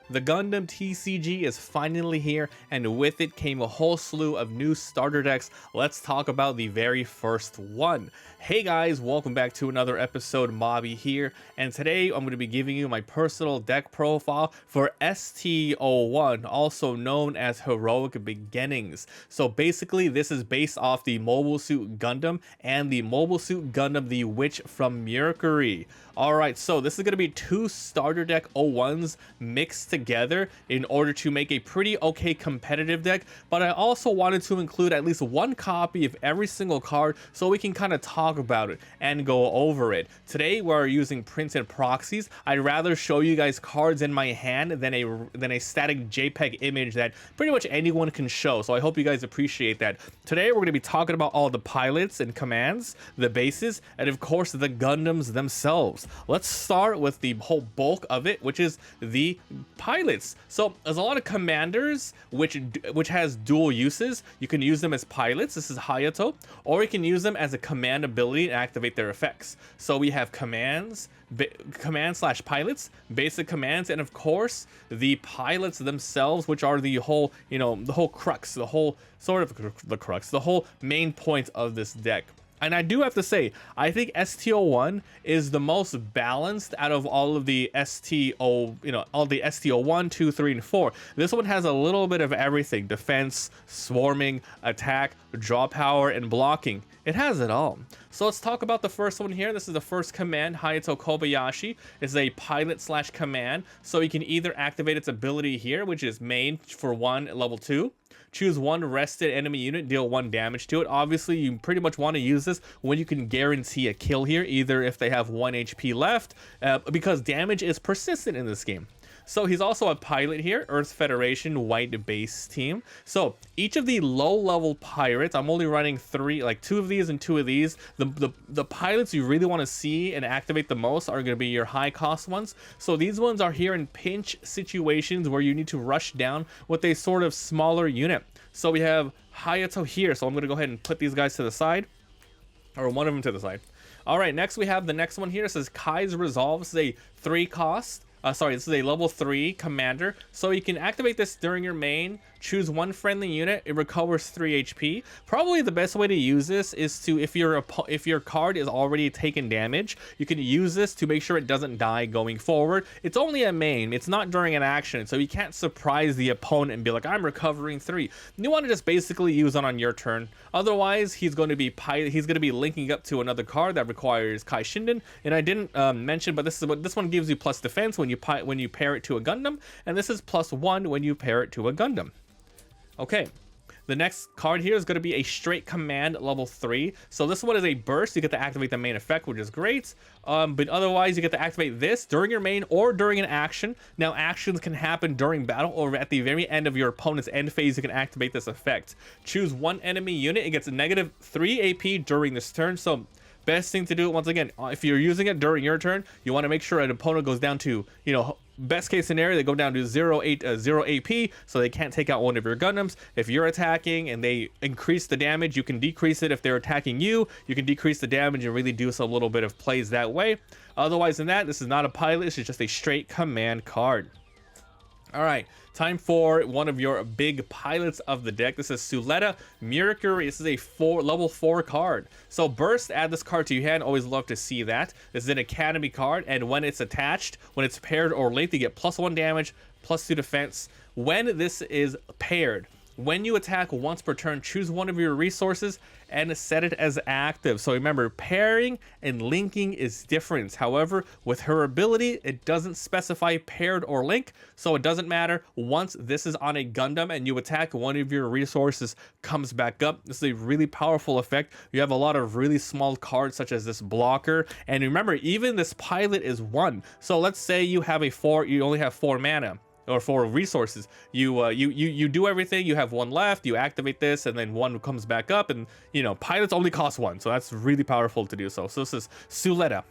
The Gundam TCG is finally here, and with it came a whole slew of new starter decks. Let's talk about the very first one. Hey guys, welcome back to another episode. Mobby here, and today I'm going to be giving you my personal deck profile for ST01, also known as Heroic Beginnings. So basically, this is based off the Mobile Suit Gundam and the Mobile Suit Gundam The Witch from Mercury. Alright, so this is going to be two starter deck 01s mixed together in order to make a pretty okay competitive deck, but I also wanted to include at least one copy of every single card so we can kind of talk about it and go over it. Today we're using printed proxies. I'd rather show you guys cards in my hand than a static JPEG image that pretty much anyone can show, so I hope you guys appreciate that. Today we're going to be talking about all the pilots and commands, the bases, and of course the Gundams themselves. Let's start with the whole bulk of it, which is the pilots. So there's a lot of commanders which has dual uses. You can use them as pilots, this is Hayato, or you can use them as a command ability and activate their effects. So we have command slash pilots, basic commands, and of course the pilots themselves, which are the whole, the whole crux, the whole main point of this deck. And I do have to say, I think ST01 is the most balanced out of all of the all the ST01, 2, 3, and 4. This one has a little bit of everything: defense, swarming, attack, draw power, and blocking. It has it all. So let's talk about the first one here. This is the first command, Hayato Kobayashi. It's a pilot slash command. So you can either activate its ability here, which is main for 1 level 2. Choose one rested enemy unit, deal 1 damage to it. Obviously, you pretty much want to use this when you can guarantee a kill here, either if they have 1 HP left, because damage is persistent in this game. So he's also a pilot here, Earth Federation White Base Team. So each of the low-level pirates, I'm only running 2 of these and 2 of these. The pilots you really want to see and activate the most are going to be your high-cost ones. So these ones are here in pinch situations where you need to rush down with a sort of smaller unit. So we have Hayato here, so I'm going to go ahead and put these guys to the side, or one of them to the side. All right, next we have the next one here. It says Kai's Resolve. This is a 3-cost. This is a level 3 commander, so you can activate this during your main, choose 1 friendly unit, it recovers 3 HP. Probably the best way to use this is to, if your card is already taking damage, you can use this to make sure it doesn't die going forward. It's only a main, it's not during an action, so you can't surprise the opponent and be like, I'm recovering 3. You want to just basically use it on your turn. Otherwise, he's going to be linking up to another card that requires Kai Shinden, and I didn't mention, but this one gives you plus defense when you pair it to a Gundam, and this is +1 when you pair it to a Gundam. Okay, the next card here is going to be a straight command level 3. So this one is a burst. You get to activate the main effect, which is great. But otherwise, you get to activate this during your main or during an action. Now, actions can happen during battle or at the very end of your opponent's end phase. You can activate this effect. Choose 1 enemy unit. It gets a -3 AP during this turn. So best thing to do, once again, if you're using it during your turn, you want to make sure an opponent goes down to, best case scenario, they go down to 0 AP, so they can't take out one of your Gundams. If you're attacking and they increase the damage, you can decrease it. If they're attacking you, you can decrease the damage and really do some little bit of plays that way. Otherwise than that, this is not a pilot, this is just a straight command card. Alright, time for one of your big pilots of the deck. This is Suletta Mercury. This is a level 4 card. So burst, add this card to your hand. Always love to see that. This is an academy card, and when it's attached, when it's paired or linked, you get +1 damage, +2 defense. When this is paired, when you attack once per turn, choose one of your resources and set it as active. So remember, pairing and linking is different. However, with her ability, it doesn't specify paired or link, so it doesn't matter. Once this is on a Gundam and you attack, one of your resources comes back up. This is a really powerful effect. You have a lot of really small cards such as this blocker, and remember, even this pilot is 1. So let's say you have you only have 4 mana. Or 4 resources. You do everything, you have 1 left, you activate this, and then 1 comes back up, and pilots only cost 1, so that's really powerful to do so. So this is Suletta.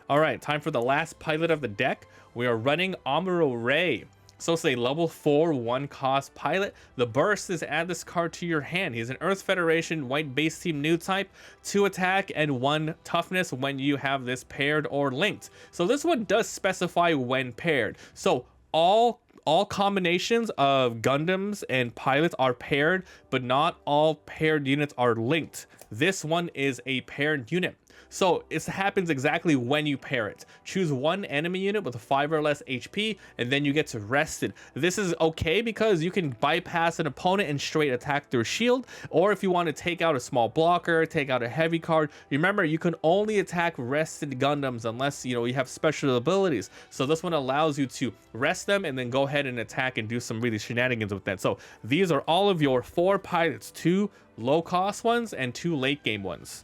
Alright, time for the last pilot of the deck. We are running Amuro Ray. So it's a level 4 1-cost pilot. The burst is add this card to your hand. He's an Earth Federation White Base Team Newtype, 2 attack and 1 toughness when you have this paired or linked. So this one does specify when paired. So all all combinations of Gundams and pilots are paired, but not all paired units are linked. This one is a paired unit. So it happens exactly when you pair it. Choose one enemy unit with 5 or less HP, and then you get to rest it. This is okay because you can bypass an opponent and straight attack their shield, or if you want to take out a small blocker, take out a heavy card. Remember, you can only attack rested Gundams unless you have special abilities. So this one allows you to rest them and then go ahead and attack and do some really shenanigans with that. So these are all of your 4 pilots, 2 low cost ones and 2 late game ones.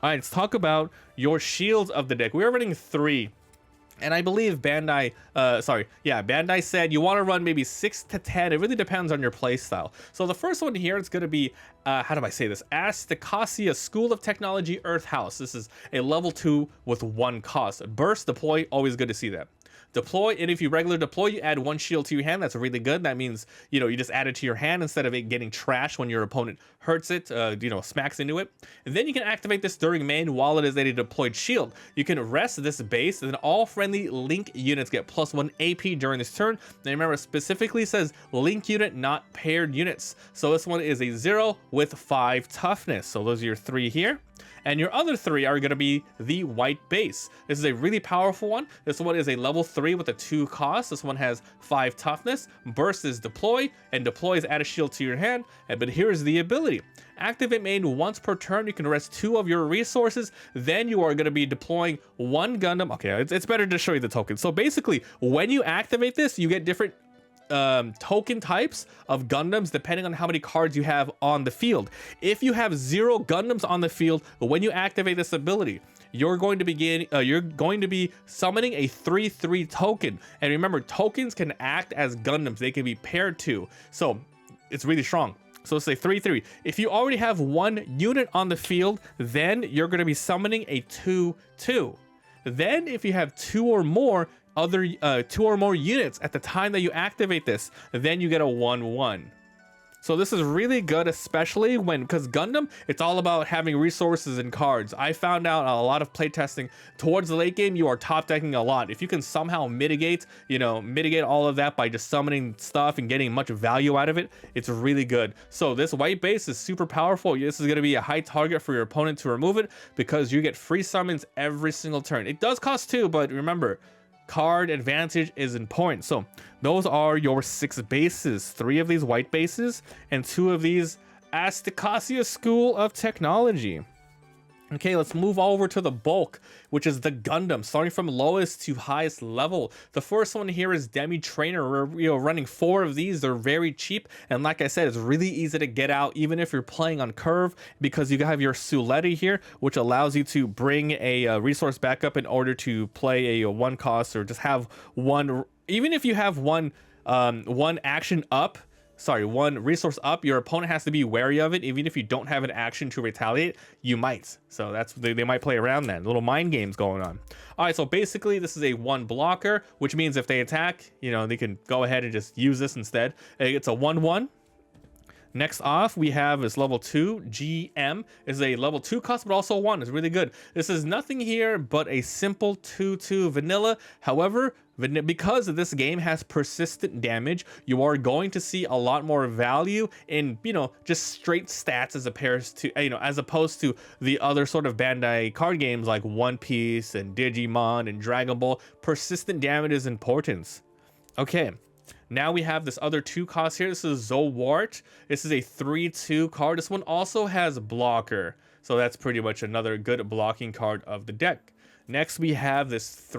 All right, let's talk about your shields of the deck. We are running 3, and I believe Bandai said you want to run maybe 6 to 10. It really depends on your play style. So the first one here is going to be, how do I say this? Astacacia School of Technology Earth House. This is a level 2 with 1 cost. Burst deploy, always good to see that. Deploy, and if you regular deploy, you add 1 shield to your hand. That's really good. That means you just add it to your hand instead of it getting trashed when your opponent hurts it, smacks into it. And then you can activate this during main while it is a deployed shield. You can rest this base, and then all friendly link units get +1 AP during this turn. And remember, specifically says link unit, not paired units. So this one is a 0 with 5 toughness. So those are your 3 here. And your other 3 are going to be the white base. This is a really powerful one. This one is a level 3 with a 2 cost. This one has 5 toughness. Burst is deploy, and deploy is add a shield to your hand. But here's the ability. Activate main once per turn. You can rest 2 of your resources. Then you are going to be deploying 1 Gundam. Okay, it's better to show you the token. So basically, when you activate this, you get different token types of Gundams depending on how many cards you have on the field. If you have 0 Gundams on the field, when you activate this ability, you're going to be summoning a 3/3 token. And remember, tokens can act as Gundams. They can be paired to. So it's really strong. So let's say 3/3. If you already have 1 unit on the field, then you're going to be summoning a 2/2. Then if you have 2 or more units at the time that you activate this, then you get a 1/1. So this is really good, especially because Gundam, it's all about having resources and cards. I found out a lot of playtesting towards the late game, you are top decking a lot. If you can somehow mitigate all of that by just summoning stuff and getting much value out of it, it's really good. So this white base is super powerful. This is going to be a high target for your opponent to remove it because you get free summons every single turn. It does cost 2, but remember, card advantage is important. So those are your 6 bases, 3 of these white bases and 2 of these Astacacia School of Technology. Okay, let's move over to the bulk, which is the Gundam, starting from lowest to highest level. The first one here is Demi Trainer. We're running 4 of these. They're very cheap, and like I said, it's really easy to get out, even if you're playing on curve, because you have your Suletta here, which allows you to bring a resource backup in order to play a 1 cost, or just have one. Even if you have one action up. Sorry, 1 resource up, your opponent has to be wary of it. Even if you don't have an action to retaliate, you might. So they might play around that. Little mind games going on. All right, so basically this is a 1 blocker, which means if they attack, they can go ahead and just use this instead. It's a 1/1. Next off, we have is level 2. GM is a level 2 cost, but also 1. It's really good. This is nothing here but a simple 2/2 vanilla. However, because this game has persistent damage, you are going to see a lot more value in just straight stats as opposed to the other sort of Bandai card games like One Piece and Digimon and Dragon Ball. Persistent damage is important. Okay. Now we have this other 2 cost here. This is Zowart. This is a 3/2 card. This one also has blocker. So that's pretty much another good blocking card of the deck. Next, we have this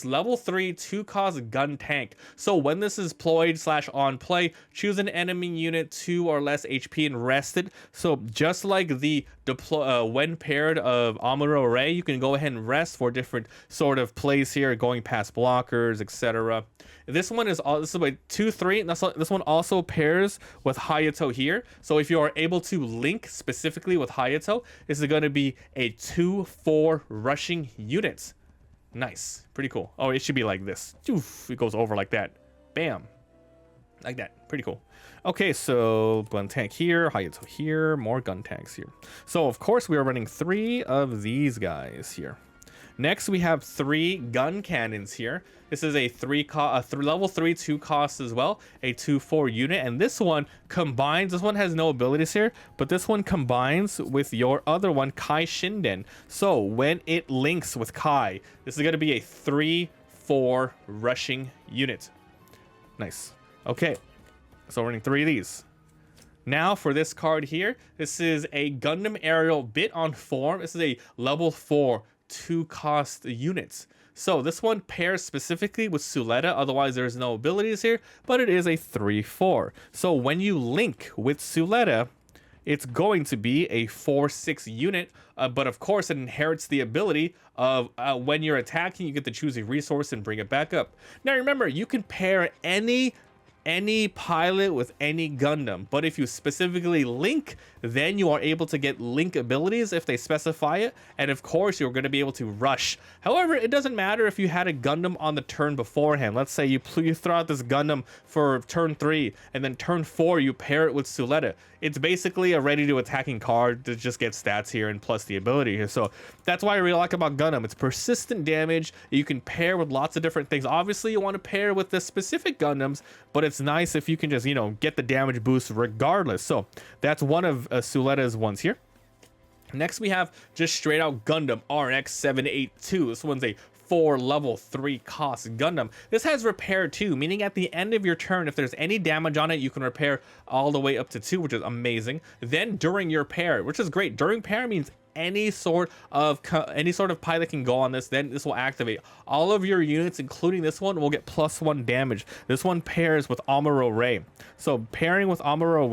level 3 2 cost gun tank. So when this is deployed / on play, choose an enemy unit 2 or less HP and rest it. So just like the when paired of Amuro Ray, you can go ahead and rest for different sort of plays here, going past blockers, etc. This one is like 2/3. This one also pairs with Hayato here. So if you are able to link specifically with Hayato, this is going to be a 2/4 rushing unit. Nice, pretty cool. Oh, it should be like this. It goes over like that. Bam, like that. Pretty cool. Okay, so gun tank here, Hayato here, more gun tanks here. So of course we are running 3 of these guys here. Next, we have 3 gun cannons here. This is a level 3 2 cost as well, a 2/4 unit, and this one combines. This one has no abilities here, but this one combines with your other one, Kai Shinden. So when it links with Kai, this is going to be a 3/4 rushing unit. Nice. Okay, so we're running 3 of these. Now for this card here, this is a Gundam Aerial Bit on Form. This is a level 4 2 cost unit. So this one pairs specifically with Suletta, otherwise there's no abilities here, but it is a 3/4. So when you link with Suletta, it's going to be a 4/6 unit, but of course it inherits the ability of when you're attacking, you get to choose a resource and bring it back up. Now remember, you can pair any pilot with any Gundam, but if you specifically link, then you are able to get link abilities if they specify it, and of course you're going to be able to rush. However, it doesn't matter if you had a Gundam on the turn beforehand. Let's say you throw out this Gundam for turn 3, and then turn 4 you pair it with Suletta. It's basically a ready to attacking card to just get stats here and plus the ability here. So that's why I really like about Gundam. It's persistent damage. You can pair with lots of different things. Obviously you want to pair with the specific Gundams, but it's nice if you can just, you know, get the damage boost regardless. So that's one of Suletta's ones here. Next we have just straight out Gundam RX 782. This one's a 4 level 3 cost Gundam. This has repair 2, meaning at the end of your turn, if there's any damage on it, you can repair all the way up to 2, which is amazing. Then during your pair, which is great. During pair means any sort of pilot can go on this, then this will activate. All of your units, including this one, will get +1 damage. This one pairs with Amuro Ray. So pairing with Amuro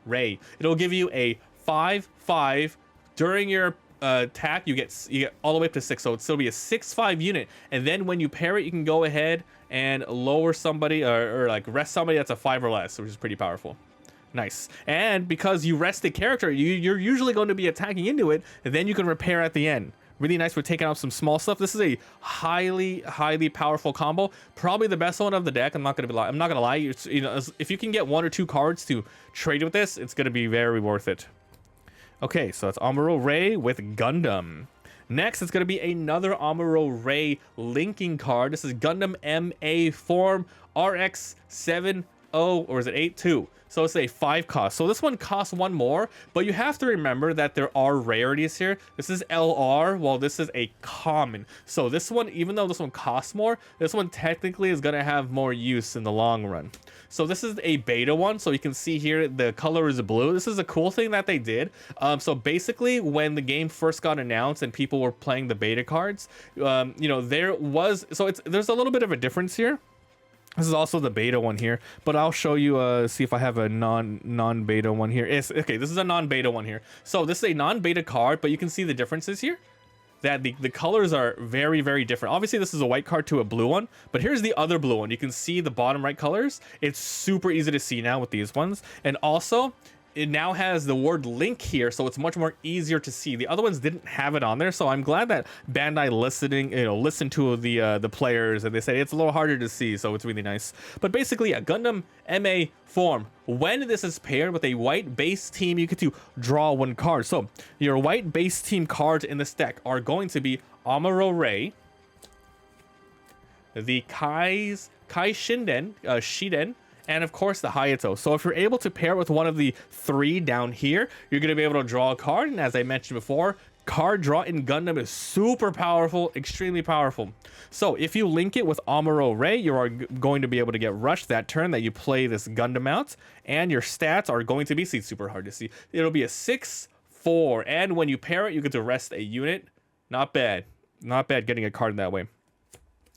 Ray, it'll give you a 5/5 during your attack. You get all the way up to 6, so it'll still be a 6/5 unit. And then when you pair it, you can go ahead and lower somebody or like rest somebody that's a 5 or less, which is pretty powerful. Nice. And because you rest the character, you're usually going to be attacking into it, and then you can repair at the end. Really nice for taking out some small stuff. This is a highly powerful combo, probably the best one of the deck. I'm not gonna lie. You know, if you can get 1 or 2 cards to trade with this, it's gonna be very worth it. Okay, so that's Amuro Ray with Gundam. Next, it's going to be another Amuro Ray linking card. This is Gundam MA Form RX 70, or is it 82? So it's a 5 cost. So this one costs 1 more, but you have to remember that there are rarities here. This is LR, while this is a common. So this one, even though this one costs more, this one technically is going to have more use in the long run. So this is a beta one. So you can see here, the color is blue. This is a cool thing that they did. So basically when the game first got announced and people were playing the beta cards, you know, there's a little bit of a difference here. This is also the beta one here, but I'll show you, see if I have a non-beta one here. Okay, this is a non-beta one here. So this is a non-beta card, but you can see the differences here. That the colors are very different. Obviously, this is a white card to a blue one, but here's the other blue one. You can see the bottom right colors. It's super easy to see now with these ones. And also, it now has the word link here, so it's much more easier to see. The other ones didn't have it on there, so I'm glad that Bandai listened to the players, and they said it's a little harder to see, so it's really nice. But basically, a Gundam MA Form, when this is paired with a white base team, you get to draw 1 card. So your white base team cards in this deck are going to be Amuro Ray, the Kai Shinden, and of course the Hayato. So if you're able to pair with one of the 3 down here, you're going to be able to draw a card. And as I mentioned before, card draw in Gundam is super powerful, extremely powerful. So if you link it with Amuro Ray, you are going to be able to get rushed that turn that you play this Gundam out, and your stats are going to be, see, super hard to see. It'll be a 6/4, and when you pair it, you get to rest a unit. Not bad. Not bad getting a card in that way.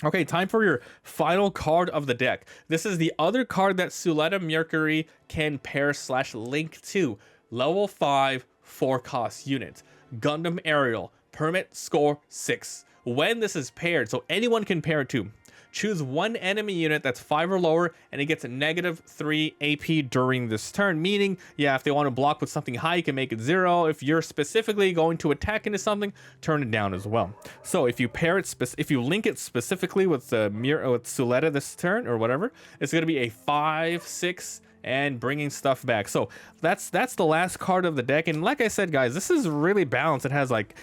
Okay, time for your final card of the deck. This is the other card that Suletta Mercury can pair/link to. Level 5, 4 cost unit. Gundam Aerial, permit score 6. When this is paired, so anyone can pair it to. Choose 1 enemy unit that's 5 or lower, and it gets a -3 AP during this turn. Meaning, yeah, if they want to block with something high, you can make it 0. If you're specifically going to attack into something, turn it down as well. So if you pair it, if you link it specifically with Suletta this turn or whatever, it's going to be a 5/6 and bringing stuff back. So that's the last card of the deck. And like I said, guys, this is really balanced. It has like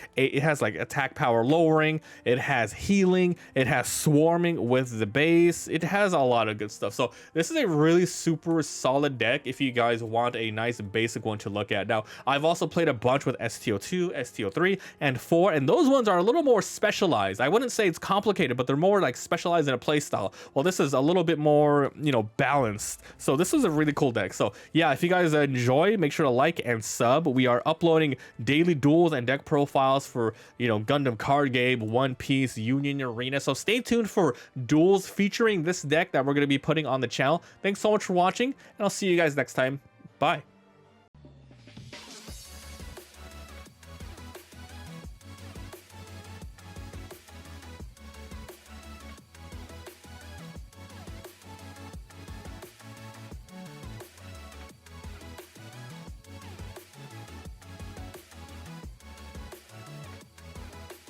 attack power lowering, it has healing, it has swarming with the base, it has a lot of good stuff. So this is a really super solid deck if you guys want a nice basic one to look at. Now, I've also played a bunch with ST02, ST03, and 4, and those ones are a little more specialized. I wouldn't say it's complicated, but they're more like specialized in a play style. Well, this is a little bit more, you know, balanced. So this is a really cool deck. So yeah, if you guys enjoy, make sure to like and sub. We are uploading daily duels and deck profiles for, you know, Gundam Card Game, One Piece, Union Arena. So stay tuned for duels featuring this deck that we're going to be putting on the channel. Thanks so much for watching, and I'll see you guys next time. Bye.